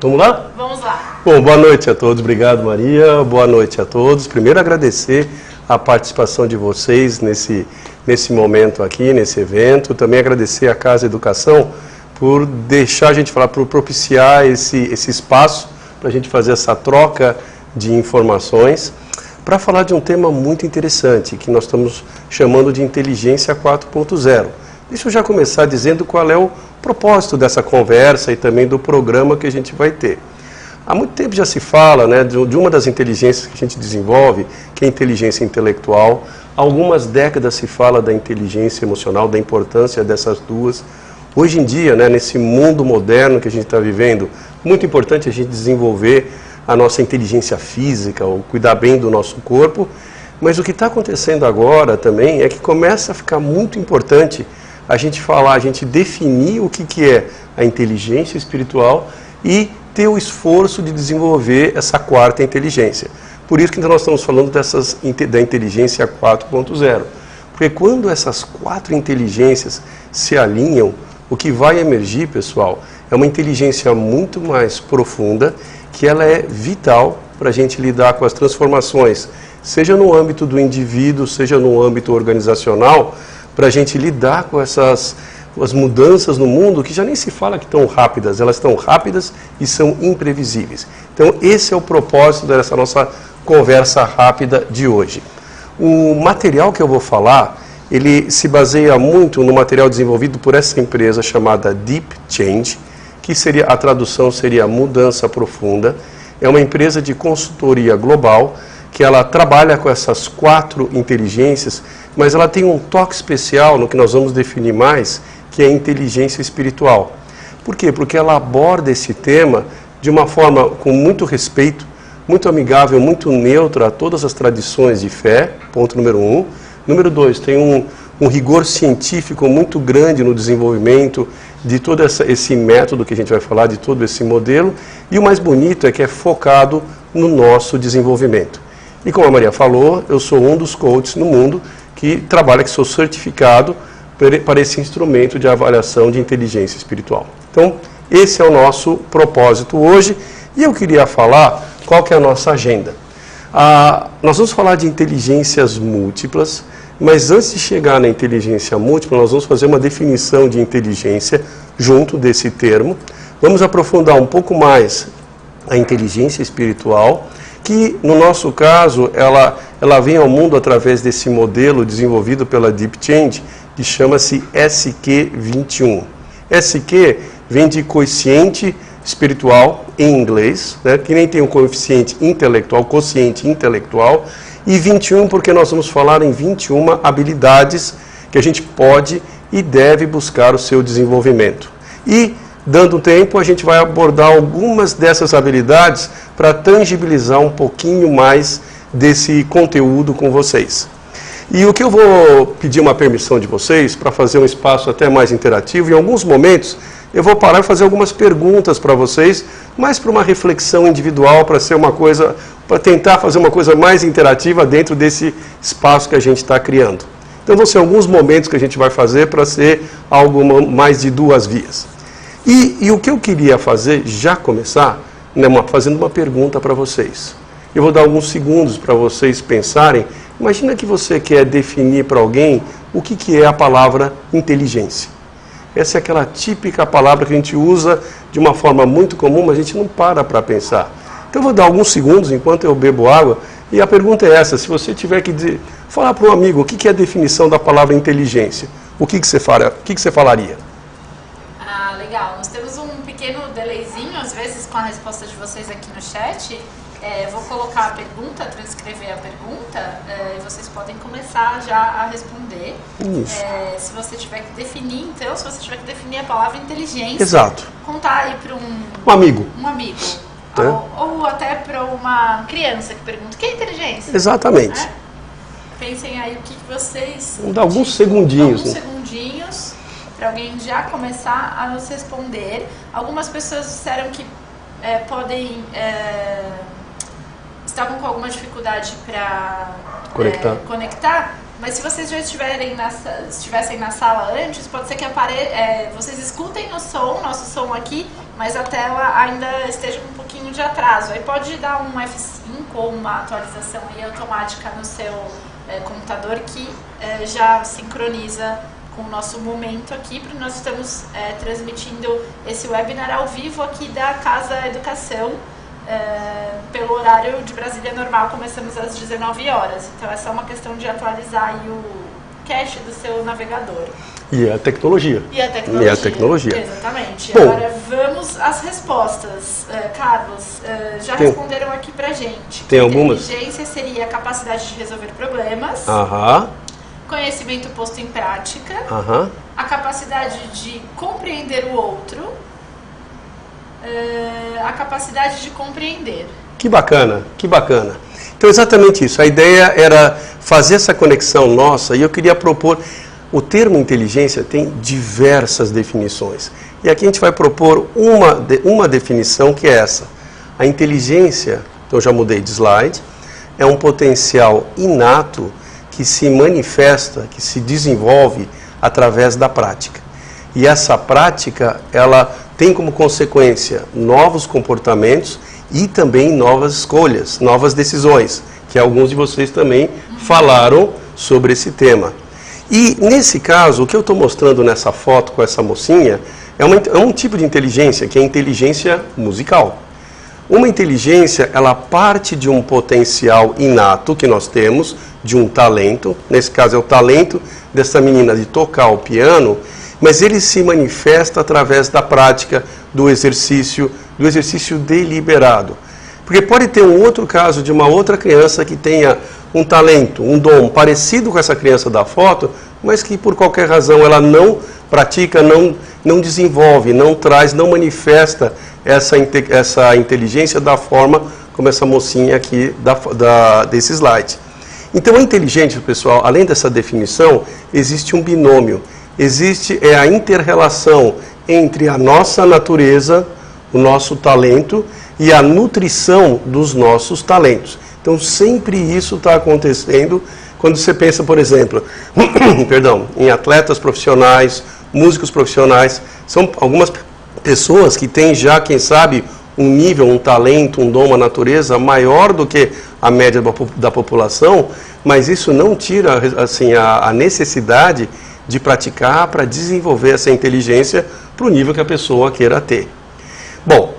Vamos lá? Vamos lá. Bom, boa noite a todos. Obrigado, Maria. Boa noite a todos. Primeiro, agradecer a participação de vocês nesse momento aqui, nesse evento. Também agradecer à Casa Educação por deixar a gente falar, por propiciar esse espaço para a gente fazer essa troca de informações, para falar de um tema muito interessante, que nós estamos chamando de inteligência 4.0. Deixa eu já começar dizendo qual é o propósito dessa conversa e também do programa que a gente vai ter. Há muito tempo já se fala, né, de uma das inteligências que a gente desenvolve, que é a inteligência intelectual. Há algumas décadas se fala da inteligência emocional, da importância dessas duas. Hoje em dia, né, nesse mundo moderno que a gente está vivendo, muito importante a gente desenvolver a nossa inteligência física, ou cuidar bem do nosso corpo. Mas o que está acontecendo agora também é que começa a ficar muito importante a gente falar, a gente definir o que é a inteligência espiritual e ter o esforço de desenvolver essa quarta inteligência. Por isso que nós estamos falando da inteligência 4.0. Porque quando essas quatro inteligências se alinham, o que vai emergir, pessoal, é uma inteligência muito mais profunda, que ela é vital para a gente lidar com as transformações, seja no âmbito do indivíduo, seja no âmbito organizacional, para a gente lidar com as mudanças no mundo, que já nem se fala que estão rápidas, elas estão rápidas e são imprevisíveis. Então, esse é o propósito dessa nossa conversa rápida de hoje. O material que eu vou falar, ele se baseia muito no material desenvolvido por essa empresa chamada Deep Change, que seria, a tradução seria mudança profunda. É uma empresa de consultoria global, que ela trabalha com essas quatro inteligências, mas ela tem um toque especial no que nós vamos definir mais, que é a inteligência espiritual. Por quê? Porque ela aborda esse tema de uma forma com muito respeito, muito amigável, muito neutra a todas as tradições de fé, ponto número 1. Número 2, tem um rigor científico muito grande no desenvolvimento de todo esse método que a gente vai falar, de todo esse modelo. E o mais bonito é que é focado no nosso desenvolvimento. E como a Maria falou, eu sou um dos coaches no mundo que trabalha, que sou certificado para esse instrumento de avaliação de inteligência espiritual. Então, esse é o nosso propósito hoje. E eu queria falar qual que é a nossa agenda. Nós vamos falar de inteligências múltiplas, mas antes de chegar na inteligência múltipla, nós vamos fazer uma definição de inteligência junto desse termo. Vamos aprofundar um pouco mais a inteligência espiritual, que no nosso caso, ela vem ao mundo através desse modelo desenvolvido pela Deep Change, que chama-se SQ21. SQ vem de quociente espiritual em inglês, né, que nem tem um coeficiente intelectual, quociente intelectual, e 21 porque nós vamos falar em 21 habilidades que a gente pode e deve buscar o seu desenvolvimento. E, dando tempo, a gente vai abordar algumas dessas habilidades para tangibilizar um pouquinho mais desse conteúdo com vocês. E o que eu vou pedir uma permissão de vocês para fazer um espaço até mais interativo, em alguns momentos eu vou parar e fazer algumas perguntas para vocês, mais para uma reflexão individual, para ser uma coisa, para tentar fazer uma coisa mais interativa dentro desse espaço que a gente está criando. Então vão ser alguns momentos que a gente vai fazer para ser algo mais de duas vias. E o que eu queria fazer, já começar, né, fazendo uma pergunta para vocês. Eu vou dar alguns segundos para vocês pensarem. Imagina que você quer definir para alguém o que é a palavra inteligência. Essa é aquela típica palavra que a gente usa de uma forma muito comum, mas a gente não para pensar. Então eu vou dar alguns segundos enquanto eu bebo água. E a pergunta é essa, se você tiver que falar para um amigo o que é a definição da palavra inteligência, o que você falaria? Legal. Nós temos um pequeno delayzinho, às vezes, com a resposta de vocês aqui no chat. Vou colocar a pergunta, transcrever a pergunta, e vocês podem começar já a responder. Se você tiver que definir, então, se você tiver que definir a palavra inteligência, exato, contar aí para um amigo. Ou até para uma criança que pergunta, o que é inteligência? Exatamente. Pensem aí o que vocês... Vamos dar alguns segundinhos. Alguns segundinhos para alguém já começar a nos responder. Algumas pessoas disseram que estavam com alguma dificuldade para conectar, mas se vocês já estivessem na sala antes, pode ser que vocês escutem o nosso som aqui mas a tela ainda esteja com um pouquinho de atraso. Aí pode dar um F5 ou uma atualização aí automática no seu computador que já sincroniza com o nosso momento aqui, porque nós estamos transmitindo esse webinar ao vivo aqui da Casa Educação, pelo horário de Brasília normal, começamos às 19 horas. Então é só uma questão de atualizar aí o cache do seu navegador. E a tecnologia. E a tecnologia. Exatamente. Bom, agora vamos às respostas. Carlos, já responderam aqui pra gente. Tem algumas? Inteligência seria a capacidade de resolver problemas. Conhecimento posto em prática. A capacidade de compreender o outro. A capacidade de compreender. Que bacana, que bacana. Então, exatamente isso. A ideia era fazer essa conexão nossa e eu queria propor... O termo inteligência tem diversas definições. E aqui a gente vai propor uma definição que é essa. A inteligência, então já mudei de slide, é um potencial inato que se manifesta, que se desenvolve através da prática. E essa prática, ela tem como consequência novos comportamentos e também novas escolhas, novas decisões, que alguns de vocês também falaram sobre esse tema. E, nesse caso, o que eu estou mostrando nessa foto com essa mocinha é um tipo de inteligência, que é a inteligência musical. Uma inteligência, ela parte de um potencial inato que nós temos, de um talento, nesse caso é o talento dessa menina de tocar o piano, mas ele se manifesta através da prática, do exercício deliberado. Porque pode ter um outro caso de uma outra criança que tenha um talento, um dom parecido com essa criança da foto, mas que por qualquer razão ela não pratica, não desenvolve, não traz, não manifesta essa inteligência da forma como essa mocinha aqui desse slide. Então a inteligência, pessoal, além dessa definição, existe um binômio. Existe a inter-relação entre a nossa natureza, o nosso talento e a nutrição dos nossos talentos. Então, sempre isso está acontecendo quando você pensa, por exemplo, em atletas profissionais, músicos profissionais. São algumas pessoas que têm já, quem sabe, um nível, um talento, um dom, uma natureza maior do que a média da população, mas isso não tira assim, a necessidade de praticar para desenvolver essa inteligência para o nível que a pessoa queira ter. Bom,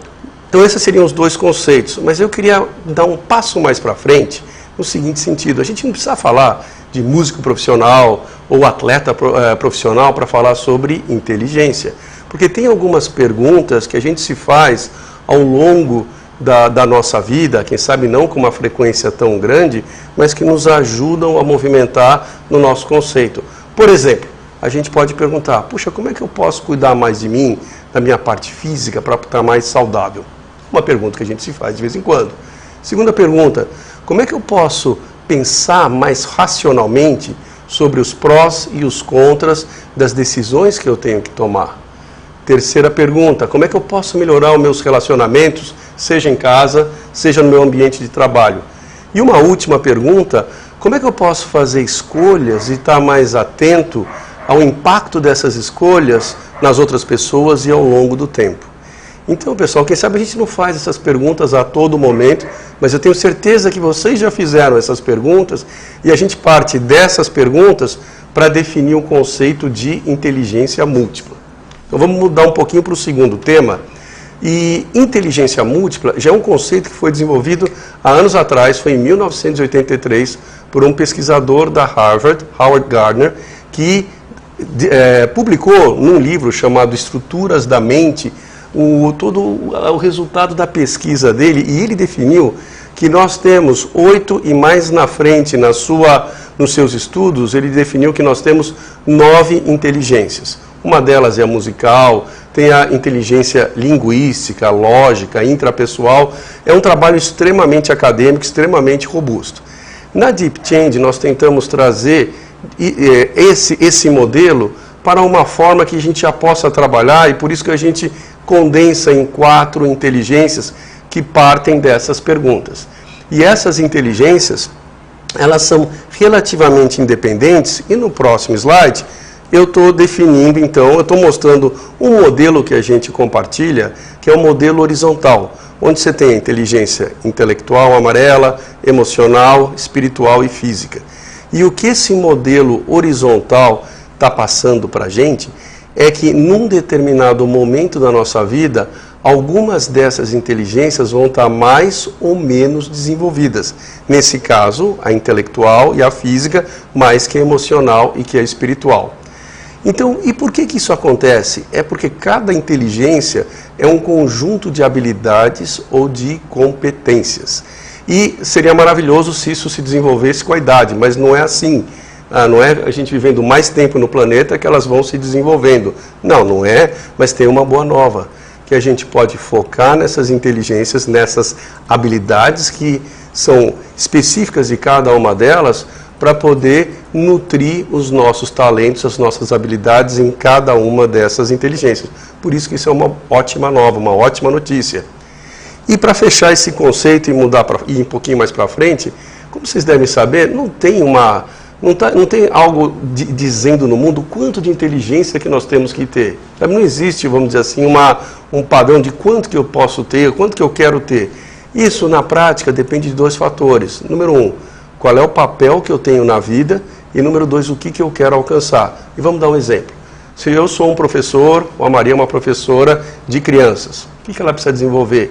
então esses seriam os dois conceitos, mas eu queria dar um passo mais para frente, no seguinte sentido: a gente não precisa falar de músico profissional ou atleta profissional para falar sobre inteligência, porque tem algumas perguntas que a gente se faz ao longo da nossa vida, quem sabe não com uma frequência tão grande, mas que nos ajudam a movimentar no nosso conceito. Por exemplo, a gente pode perguntar: puxa, como é que eu posso cuidar mais de mim, da minha parte física, para estar mais saudável? Uma pergunta que a gente se faz de vez em quando. Segunda pergunta: como é que eu posso pensar mais racionalmente sobre os prós e os contras das decisões que eu tenho que tomar? Terceira pergunta: como é que eu posso melhorar os meus relacionamentos, seja em casa, seja no meu ambiente de trabalho? E uma última pergunta: como é que eu posso fazer escolhas e estar mais atento ao impacto dessas escolhas nas outras pessoas e ao longo do tempo? Então, pessoal, quem sabe a gente não faz essas perguntas a todo momento, mas eu tenho certeza que vocês já fizeram essas perguntas e a gente parte dessas perguntas para definir o conceito de inteligência múltipla. Então vamos mudar um pouquinho para o segundo tema. E inteligência múltipla já é um conceito que foi desenvolvido há anos atrás, foi em 1983, por um pesquisador da Harvard, Howard Gardner, que publicou num livro chamado Estruturas da Mente todo o resultado da pesquisa dele, e ele definiu que nós temos 8 e mais na frente nos seus estudos, ele definiu que nós temos 9 inteligências. Uma delas é a musical, tem a inteligência linguística, lógica, intrapessoal. É um trabalho extremamente acadêmico, extremamente robusto. Na Deep Change nós tentamos trazer esse modelo para uma forma que a gente já possa trabalhar, e por isso que a gente condensa em 4 inteligências que partem dessas perguntas. E essas inteligências, elas são relativamente independentes, e no próximo slide eu estou definindo, então, eu estou mostrando um modelo que a gente compartilha, que é o modelo horizontal, onde você tem a inteligência intelectual, amarela, emocional, espiritual e física. E o que esse modelo horizontal está passando para a gente é que, num determinado momento da nossa vida, algumas dessas inteligências vão estar mais ou menos desenvolvidas. Nesse caso, a intelectual e a física, mais que a emocional e que a espiritual. Então, e por que isso acontece? É porque cada inteligência é um conjunto de habilidades ou de competências. E seria maravilhoso se isso se desenvolvesse com a idade, mas não é assim. Não é a gente vivendo mais tempo no planeta que elas vão se desenvolvendo. Não é, mas tem uma boa nova, que a gente pode focar nessas inteligências, nessas habilidades que são específicas de cada uma delas, para poder nutrir os nossos talentos, as nossas habilidades em cada uma dessas inteligências. Por isso que isso é uma ótima nova, uma ótima notícia. E para fechar esse conceito e ir um pouquinho mais para frente, como vocês devem saber, não tem algo dizendo no mundo quanto de inteligência que nós temos que ter. Não existe, vamos dizer assim, um padrão de quanto que eu posso ter, quanto que eu quero ter. Isso, na prática, depende de 2 fatores. Número 1, qual é o papel que eu tenho na vida, e número 2, o que eu quero alcançar. E vamos dar um exemplo. Se eu sou um professor, ou a Maria é uma professora de crianças, o que ela precisa desenvolver?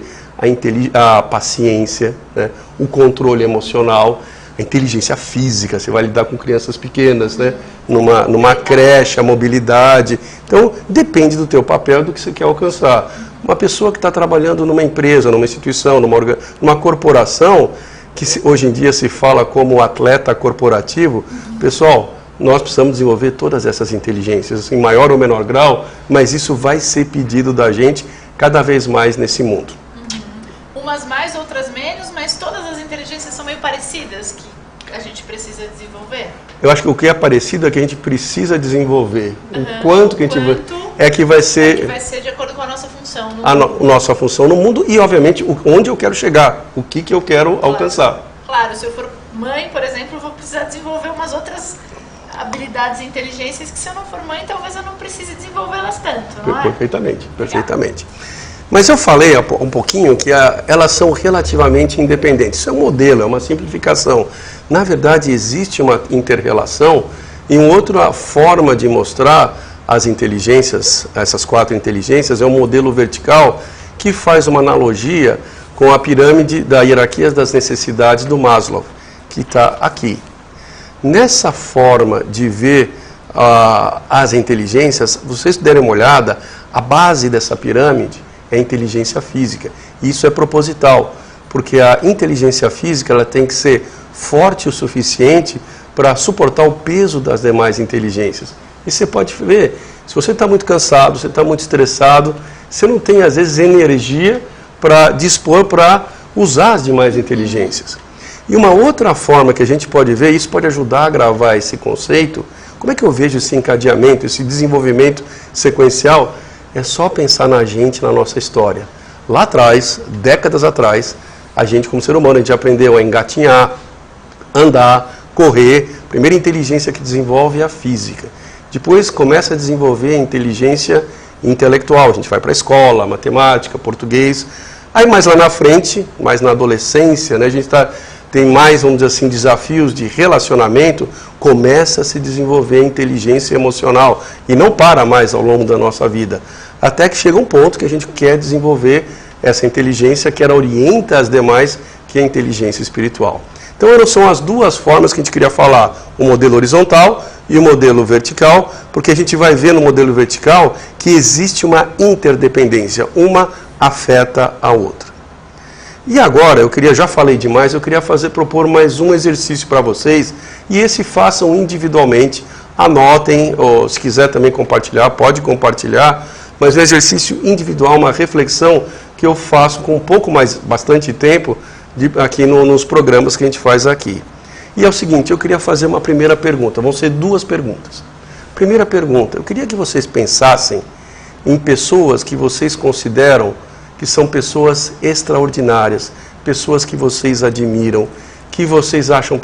A paciência, né? O controle emocional, a inteligência física, você vai lidar com crianças pequenas, né? numa creche, a mobilidade. Então, depende do teu papel, do que você quer alcançar. Uma pessoa que está trabalhando numa empresa, numa instituição, numa corporação, que hoje em dia se fala como atleta corporativo, pessoal, nós precisamos desenvolver todas essas inteligências, em maior ou menor grau, mas isso vai ser pedido da gente cada vez mais nesse mundo. Umas mais, outras menos, mas todas as inteligências são meio parecidas que a gente precisa desenvolver? Eu acho que o que é parecido é que a gente precisa desenvolver. O quanto que a gente vai ser... que vai ser de acordo com a nossa função no mundo. Nossa função no mundo e, obviamente, onde eu quero chegar, o que eu quero alcançar. Claro, se eu for mãe, por exemplo, eu vou precisar desenvolver umas outras habilidades e inteligências que, se eu não for mãe, talvez eu não precise desenvolvê-las tanto, não é? Perfeitamente. Mas eu falei um pouquinho que elas são relativamente independentes. Isso é um modelo, é uma simplificação. Na verdade, existe uma inter-relação e uma outra forma de mostrar as inteligências, essas 4 inteligências, é um modelo vertical que faz uma analogia com a pirâmide da hierarquia das necessidades do Maslow, que está aqui. Nessa forma de ver as inteligências, vocês derem uma olhada, a base dessa pirâmide é a inteligência física. E isso é proposital, porque a inteligência física ela tem que ser forte o suficiente para suportar o peso das demais inteligências. E você pode ver, se você está muito cansado, você está muito estressado, você não tem, às vezes, energia para dispor para usar as demais inteligências. E uma outra forma que a gente pode ver, isso pode ajudar a gravar esse conceito, como é que eu vejo esse encadeamento, esse desenvolvimento sequencial? É só pensar na gente, na nossa história. Lá atrás, décadas atrás, a gente como ser humano, a gente aprendeu a engatinhar, andar, correr. A primeira inteligência que desenvolve é a física. Depois começa a desenvolver a inteligência intelectual. A gente vai para a escola, matemática, português. Aí mais lá na frente, mais na adolescência, né, a gente tem mais, vamos dizer assim, desafios de relacionamento, começa a se desenvolver a inteligência emocional e não para mais ao longo da nossa vida. Até que chega um ponto que a gente quer desenvolver essa inteligência que ela orienta as demais, que é a inteligência espiritual. Então, são as 2 formas que a gente queria falar, o modelo horizontal e o modelo vertical, porque a gente vai ver no modelo vertical que existe uma interdependência, uma afeta a outra. E agora, já falei demais, eu queria propor mais um exercício para vocês, e esse façam individualmente, anotem, ou se quiser também compartilhar, pode compartilhar, mas um exercício individual, uma reflexão que eu faço com bastante tempo aqui nos programas que a gente faz aqui. E é o seguinte, eu queria fazer uma primeira pergunta, vão ser 2 perguntas. Primeira pergunta, eu queria que vocês pensassem em pessoas que vocês consideram que são pessoas extraordinárias, pessoas que vocês admiram, que vocês acham